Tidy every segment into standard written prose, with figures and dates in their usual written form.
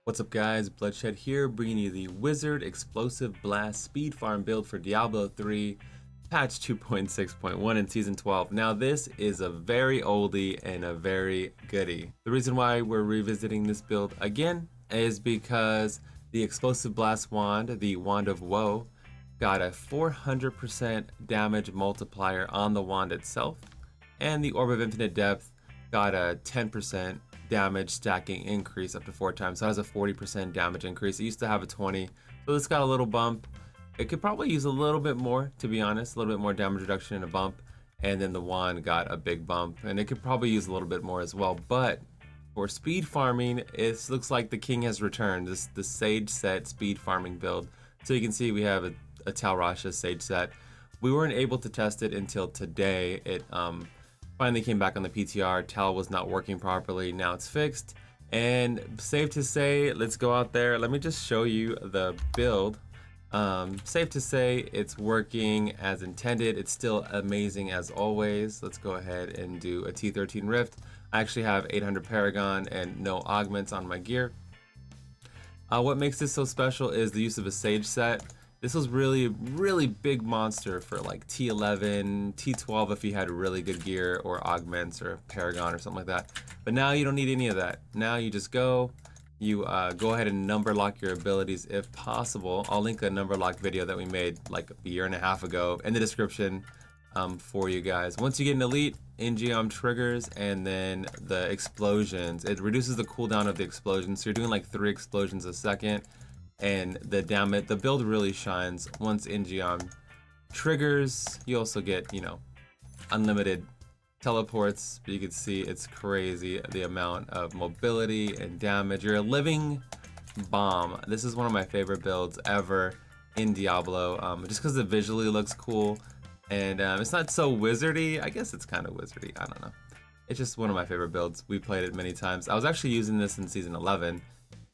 What's up guys, Bloodshed here, bringing you the Wizard Explosive Blast Speed Farm build for Diablo 3, patch 2.6.1 in Season 12. Now this is a very oldie and a very goodie. The reason why we're revisiting this build again is because the Explosive Blast Wand, the Wand of Woe, got a 400% damage multiplier on the wand itself, and the Orb of Infinite Depth got a 10% damage stacking increase up to 4 times. So it has a 40% damage increase. It used to have a 20, so this got a little bump. It could probably use a little bit more, to be honest, a little bit more damage reduction and a bump. And then the wand got a big bump, and it could probably use a little bit more as well. But for speed farming, it looks like the king has returned. The Sage set speed farming build. So you can see we have a Tal Rasha Sage set. We weren't able to test it until today. It finally came back on the PTR. Tal was not working properly. Now it's fixed, and safe to say, let's go out there. Let me just show you the build. Safe to say it's working as intended. It's still amazing as always. Let's go ahead and do a T13 Rift. I actually have 800 Paragon and no augments on my gear. What makes this so special is the use of a Sage set. This was really big monster for like T11, T12 if you had really good gear or augments or Paragon or something like that. But now you don't need any of that. Now you just go ahead and number lock your abilities if possible. I'll link a number lock video that we made like a year and a half ago in the description for you guys. Once you get an elite, Ingeom triggers, and then the explosions. It reduces the cooldown of the explosions, so you're doing like 3 explosions a second. And the build really shines once Ingeom triggers. You also get, you know, unlimited teleports, but you can see it's crazy the amount of mobility and damage. You're a living bomb. This is one of my favorite builds ever in Diablo, just because it visually looks cool, and it's not so wizardy. I guess it's kind of wizardy, I don't know. It's just one of my favorite builds. We played it many times. I was actually using this in Season 11,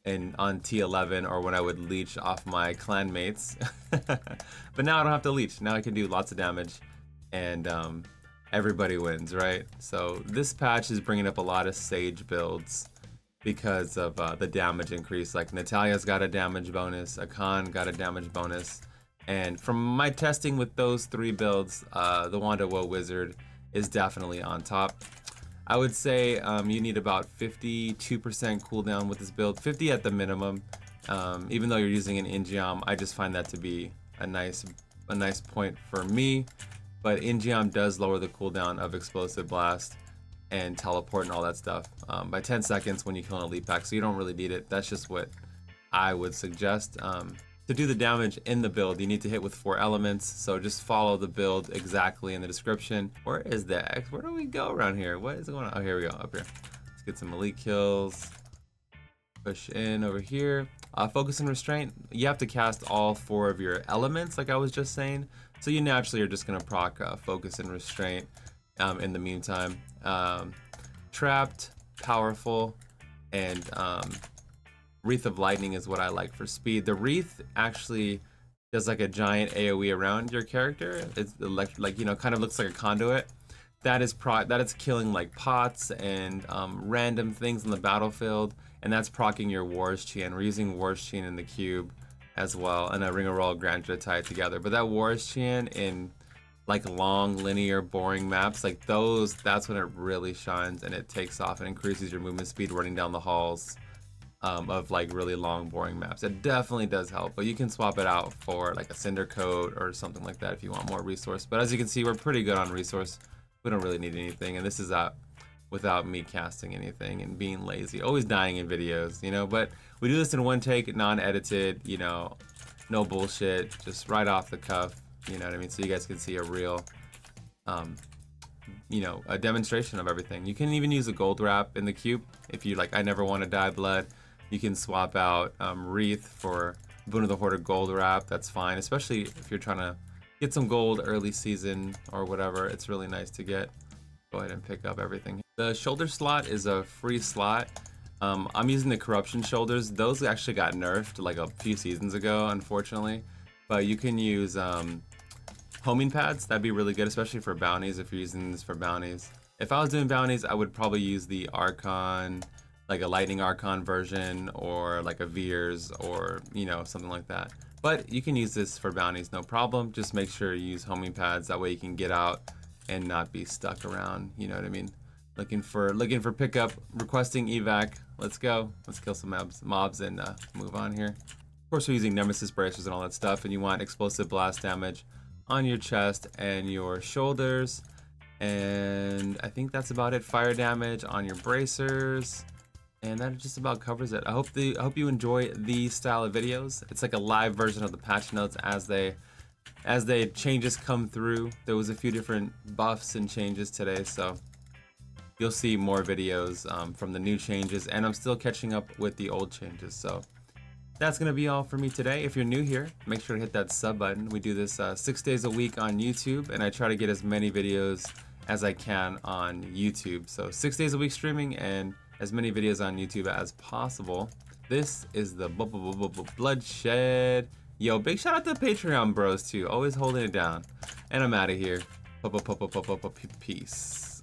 and on T11, or when I would leech off my clan mates. But now I don't have to leech. Now I can do lots of damage, and everybody wins, right? So this patch is bringing up a lot of Sage builds because of the damage increase. Like Natalia's got a damage bonus, Akan got a damage bonus, and from my testing with those 3 builds, the Wand of Woe Wizard is definitely on top. I would say you need about 52% cooldown with this build, 50 at the minimum. Even though you're using an Ingeom, I just find that to be a nice point for me. But Ingeom does lower the cooldown of Explosive Blast and Teleport and all that stuff by 10 seconds when you kill an Elite Pack, so you don't really need it. That's just what I would suggest. To do the damage in the build, you need to hit with 4 elements, so just follow the build exactly in the description. Where is the X? Where do we go around here? What is going on? Oh, here we go, up here. Let's get some elite kills. Push in over here. Focus and Restraint. You have to cast all 4 of your elements, like I was just saying. So you naturally are just gonna proc Focus and Restraint in the meantime. Trapped, Powerful, and Wreath of Lightning is what I like for speed. The Wreath actually does like a giant AoE around your character. It's like, you know, kind of looks like a conduit. That is killing like pots and random things in the battlefield, and that's proccing your Wars Chain. We're using Wars Chain in the cube as well, and a Ring of Royal Grandeur to tie it together. But that Wars Chain in like long, linear, boring maps, like those, that's when it really shines and it takes off and increases your movement speed running down the halls of like really long, boring maps. It definitely does help, but you can swap it out for like a Cinder Coat or something like that if you want more resource. But as you can see, we're pretty good on resource. We don't really need anything, and this is out without me casting anything and being lazy, always dying in videos, you know. But we do this in one take, non-edited, you know, no bullshit, just right off the cuff, you know what I mean? So you guys can see a real you know, a demonstration of everything. You can even use a gold wrap in the cube if you like. I never want to die blood. You can swap out Wreath for Boon of the Hoarder gold wrap. That's fine, especially if you're trying to get some gold early season or whatever. It's really nice to get. Go ahead and pick up everything. The shoulder slot is a free slot. I'm using the corruption shoulders. Those actually got nerfed like a few seasons ago, unfortunately. But you can use homing pads. That'd be really good, especially for bounties if you're using this for bounties. If I was doing bounties, I would probably use the Archon like a Lightning Archon version or like a Veers or, you know, something like that. But you can use this for bounties, no problem. Just make sure you use homing pads. That way you can get out and not be stuck around. You know what I mean? Looking for pickup, requesting evac. Let's go. Let's kill some mobs and move on here. Of course, we're using Nemesis bracers and all that stuff, and you want explosive blast damage on your chest and your shoulders. And I think that's about it. Fire damage on your bracers. And that just about covers it. I hope you enjoy these style of videos. It's like a live version of the patch notes as the changes come through. There was a few different buffs and changes today, so you'll see more videos from the new changes, and I'm still catching up with the old changes. So that's gonna be all for me today. If you're new here, make sure to hit that sub button. We do this 6 days a week on YouTube, and I try to get as many videos as I can on YouTube. So 6 days a week streaming and as many videos on YouTube as possible. This is the Bloodshed. Yo, big shout out to Patreon bros too, always holding it down. And I'm out of here. Peace.